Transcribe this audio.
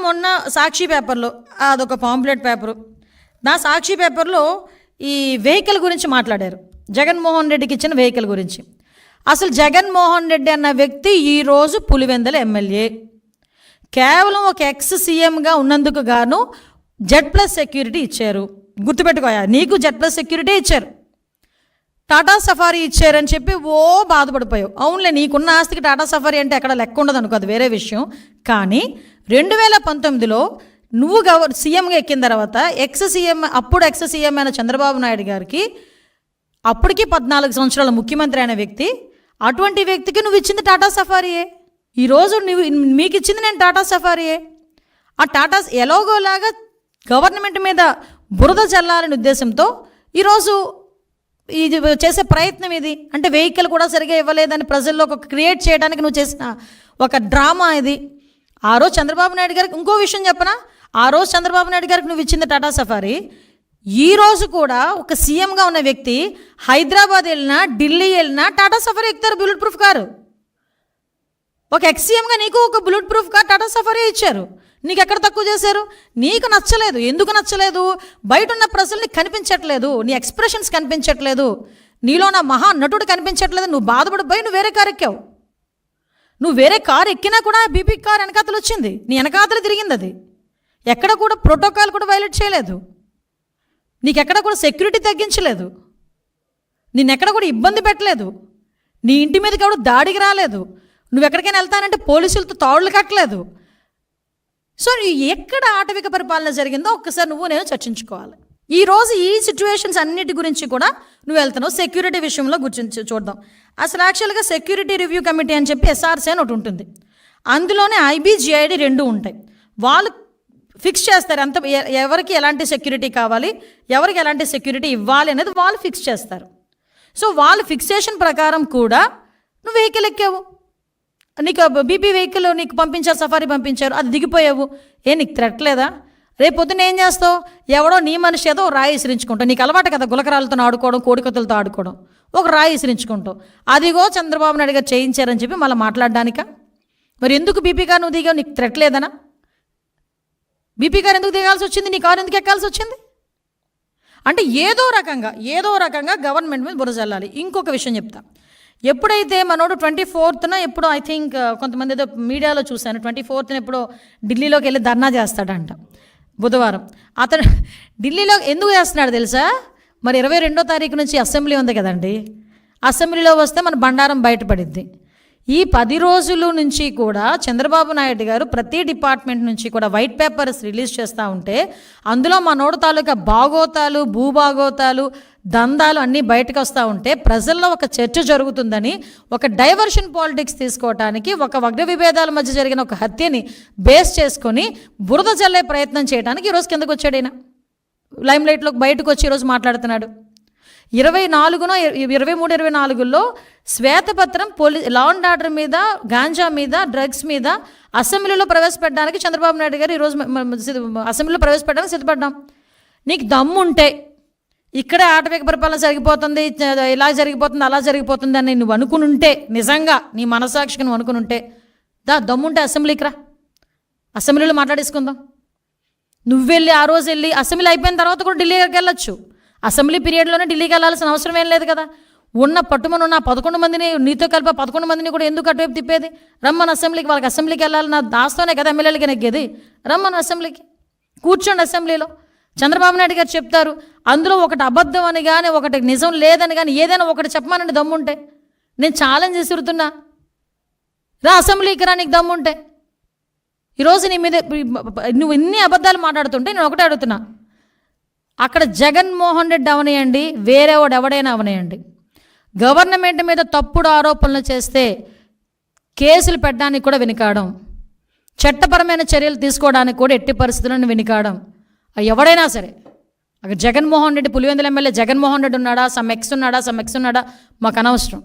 మొన్న సాక్షి పేపర్లో అదొక పాంప్లెట్ పేపరు, నా సాక్షి పేపర్లో ఈ వెహికల్ గురించి మాట్లాడారు, జగన్మోహన్ రెడ్డికి ఇచ్చిన వెహికల్ గురించి. అసలు జగన్మోహన్ రెడ్డి అన్న వ్యక్తి ఈరోజు పులివెందుల ఎమ్మెల్యే. కేవలం ఒక ఎక్స్ సీఎంగా ఉన్నందుకు గాను Z+ సెక్యూరిటీ ఇచ్చారు. గుర్తుపెట్టుకోయా, నీకు Z+ సెక్యూరిటీ ఇచ్చారు, టాటా సఫారీ ఇచ్చారని చెప్పి ఓ బాధపడిపోయావు. అవునులే, నీకున్న ఆస్తికి టాటా సఫారీ అంటే ఎక్కడ లెక్క ఉండదు అనుకో, అది వేరే విషయం. కానీ 2019లో నువ్వు సీఎంగా ఎక్కిన తర్వాత అప్పుడు ఎక్స్ సీఎం అయిన చంద్రబాబు నాయుడు గారికి, అప్పటికి 14 సంవత్సరాల ముఖ్యమంత్రి అయిన వ్యక్తి, అటువంటి వ్యక్తికి నువ్వు ఇచ్చింది టాటా సఫారీయే. ఈరోజు మీకు ఇచ్చింది నేను టాటా సఫారీయే. ఆ టాటా ఎలాగోలాగా గవర్నమెంట్ మీద బురద చల్లాలనే ఉద్దేశంతో ఈరోజు ఇది చేసే ప్రయత్నం ఇది. అంటే వెహికల్ కూడా సరిగా ఇవ్వలేదని ప్రజల్లో ఒక క్రియేట్ చేయడానికి నువ్వు చేసిన ఒక డ్రామా ఇది. ఆ రోజు చంద్రబాబు నాయుడు గారికి ఇంకో విషయం చెప్పనా, ఆ రోజు చంద్రబాబు నాయుడు గారికి నువ్వు ఇచ్చింది టాటా సఫారీ. ఈరోజు కూడా ఒక సీఎంగా ఉన్న వ్యక్తి హైదరాబాద్ వెళ్ళినా, ఢిల్లీ వెళ్ళినా టాటా సఫారీ ఎక్కుతారు, బుల్లెట్ ప్రూఫ్ కారు. ఒక ఎక్స్-సీఎంగా నీకు ఒక bullet proof car Tata safari ఇచ్చారు. నీకు ఎక్కడ తక్కువ చేశారు? నీకు నచ్చలేదు. ఎందుకు నచ్చలేదు? బయట ఉన్న ప్రజల్ని కనిపించట్లేదు, నీ ఎక్స్ప్రెషన్స్ కనిపించట్లేదు, నీలో నా మహా నటుడు కనిపించట్లేదు. నువ్వు బాధపడిపోయి నువ్వు వేరే కారు ఎక్కావు. నువ్వు వేరే కారు ఎక్కినా కూడా బీపీ కార్ వెనకాతలు వచ్చింది, నీ వెనకాతలు తిరిగింది. అది ఎక్కడ కూడా ప్రోటోకాల్ కూడా వైలేట్ చేయలేదు, నీకెక్కడ కూడా సెక్యూరిటీ తగ్గించలేదు, నిన్నెక్కడ కూడా ఇబ్బంది పెట్టలేదు, నీ ఇంటి మీదకి ఎవడు దాడికి రాలేదు, నువ్వు ఎక్కడికైనా వెళ్తానంటే పోలీసులతో తాడులు కట్టలేదు. సో ఎక్కడ ఆటవిక పరిపాలన జరిగిందో ఒక్కసారి నువ్వు నేను చర్చించుకోవాలి. ఈరోజు ఈ సిచ్యువేషన్స్ అన్నిటి గురించి కూడా నువ్వు వెళ్తున్నావు. సెక్యూరిటీ విషయంలో గురించి చూద్దాం. అసలు యాక్చువల్గా సెక్యూరిటీ రివ్యూ కమిటీ అని చెప్పి SRC అని ఒకటి ఉంటుంది, అందులోనే IBGID 2 ఉంటాయి. వాళ్ళు ఫిక్స్ చేస్తారు అంత ఎవరికి ఎలాంటి సెక్యూరిటీ కావాలి, ఎవరికి ఎలాంటి సెక్యూరిటీ ఇవ్వాలి అనేది వాళ్ళు ఫిక్స్ చేస్తారు. సో వాళ్ళ ఫిక్సేషన్ ప్రకారం కూడా నువ్వు వెహికల్ ఎక్కావు, నీకు బీపీ వెహికల్ నీకు పంపించారు, సఫారీ పంపించారు, అది దిగిపోయావు. నీకు థ్రెట్ లేదా? రేపు పొద్దున్న ఏం చేస్తావు? ఎవడో నీ మనిషి ఏదో రాయి విసిరించుకుంటావు. నీకు అలవాటు కదా గులకరాలతో ఆడుకోవడం, కోడికత్తులతో ఆడుకోవడం. ఒక రాయి విసిరించుకుంటావు, అదిగో చంద్రబాబు నాయుడు గారు చేయించారని చెప్పి మళ్ళీ మాట్లాడడానిక? మరి ఎందుకు బీపీ కారు నువ్వు దిగావు? నీకు థ్రెట్ లేదనా? బీపీ కారు ఎందుకు దిగాల్సి వచ్చింది? నీ కారు ఎందుకు ఎక్కాల్సి వచ్చింది? అంటే ఏదో రకంగా గవర్నమెంట్ మీద బురద చల్లాలి. ఇంకొక విషయం చెప్తా, ఎప్పుడైతే మనోడు 24న ఎప్పుడో ఐ థింక్ కొంతమంది ఏదో మీడియాలో చూశాను, 24న ఎప్పుడో ఢిల్లీలోకి వెళ్ళి ధర్నా చేస్తాడంట బుధవారం. అతను ఢిల్లీలో ఎందుకు చేస్తున్నాడు తెలుసా? మరి 22వ తారీఖు నుంచి అసెంబ్లీ ఉంది కదండి, అసెంబ్లీలో వస్తే మన బండారం బయటపడిద్ది. ఈ 10 రోజుల నుంచి కూడా చంద్రబాబు నాయుడు గారు ప్రతి డిపార్ట్మెంట్ నుంచి కూడా వైట్ పేపర్స్ రిలీజ్ చేస్తూ ఉంటే అందులో మనోడు తాలూకా బాగోతాలు, భూభాగోతాలు, దందాలు అన్నీ బయటకు వస్తూ ఉంటే ప్రజల్లో ఒక చర్చ జరుగుతుందని, ఒక డైవర్షన్ పాలిటిక్స్ తీసుకోవడానికి, ఒక వర్గ విభేదాల మధ్య జరిగిన ఒక హత్యని బేస్ చేసుకొని బురద జల్లే ప్రయత్నం చేయడానికి ఈరోజు కిందకు వచ్చాడు. ఆయన లైమ్లైట్లోకి బయటకు వచ్చి ఈరోజు మాట్లాడుతున్నాడు. 23-24లో శ్వేతపత్రం లా అండ్ ఆర్డర్ మీద, గాంజా మీద, డ్రగ్స్ మీద అసెంబ్లీలో ప్రవేశపెట్టడానికి చంద్రబాబు నాయుడు గారు ఈరోజు అసెంబ్లీలో ప్రవేశపెట్టడానికి సిద్ధపడ్డాం. నీకు దమ్ముంటే ఇక్కడే ఆటవిక పరిపాలన జరిగిపోతుంది, ఇలా జరిగిపోతుంది, అలా జరిగిపోతుంది అని నువ్వు అనుకునుంటే, నిజంగా నీ మనసాక్షికి నువ్వు అనుకునుంటే దమ్ముంటే అసెంబ్లీకి రా, అసెంబ్లీలో మాట్లాడేసుకుందాం. నువ్వెళ్ళి ఆ రోజు వెళ్ళి అసెంబ్లీ అయిపోయిన తర్వాత కూడా ఢిల్లీకి వెళ్ళొచ్చు. అసెంబ్లీ పీరియడ్లోనే ఢిల్లీకి వెళ్ళాల్సిన అవసరం ఏం లేదు కదా. ఉన్న 11 మందిని నీతో కలిపి 11 మందిని కూడా ఎందుకు అటువైపు తిప్పేది? రమ్మని అసెంబ్లీకి, వాళ్ళకి అసెంబ్లీకి వెళ్ళాలి, నా దాస్తోనే కదా ఎమ్మెల్యేలకి నెగ్గేది. రమ్మని అసెంబ్లీకి కూర్చోండి. అసెంబ్లీలో చంద్రబాబు నాయుడు గారు చెప్తారు, అందులో ఒకటి అబద్ధం అని కానీ, ఒకటి నిజం లేదని కానీ, ఏదైనా ఒకటి చెప్పమానండి దమ్ముంటే. నేను ఛాలెంజ్ విసురుతున్నా, రా అసెంబ్లీకి రా నీకు దమ్ముంటే. ఈరోజు నీ మీద నువ్వు ఇన్ని అబద్ధాలు మాట్లాడుతుంటే నేను ఒకటే అడుగుతున్నా, అక్కడ జగన్మోహన్ రెడ్డి అవనేయండి, వేరేవాడు ఎవడైనా అవనేయండి, గవర్నమెంట్ మీద తప్పుడు ఆరోపణలు చేస్తే కేసులు పెట్టడానికి కూడా వెనుకాడం, చట్టపరమైన చర్యలు తీసుకోవడానికి కూడా ఎట్టి పరిస్థితులను వెనుకాడం. ఎవడైనా సరే, అక్కడ జగన్మోహన్ రెడ్డి పులివెందుల ఎమ్మెల్యే జగన్మోహన్ రెడ్డి ఉన్నాడా, సమ్ ఎక్స్ ఉన్నాడా, మాకు అనవసరం.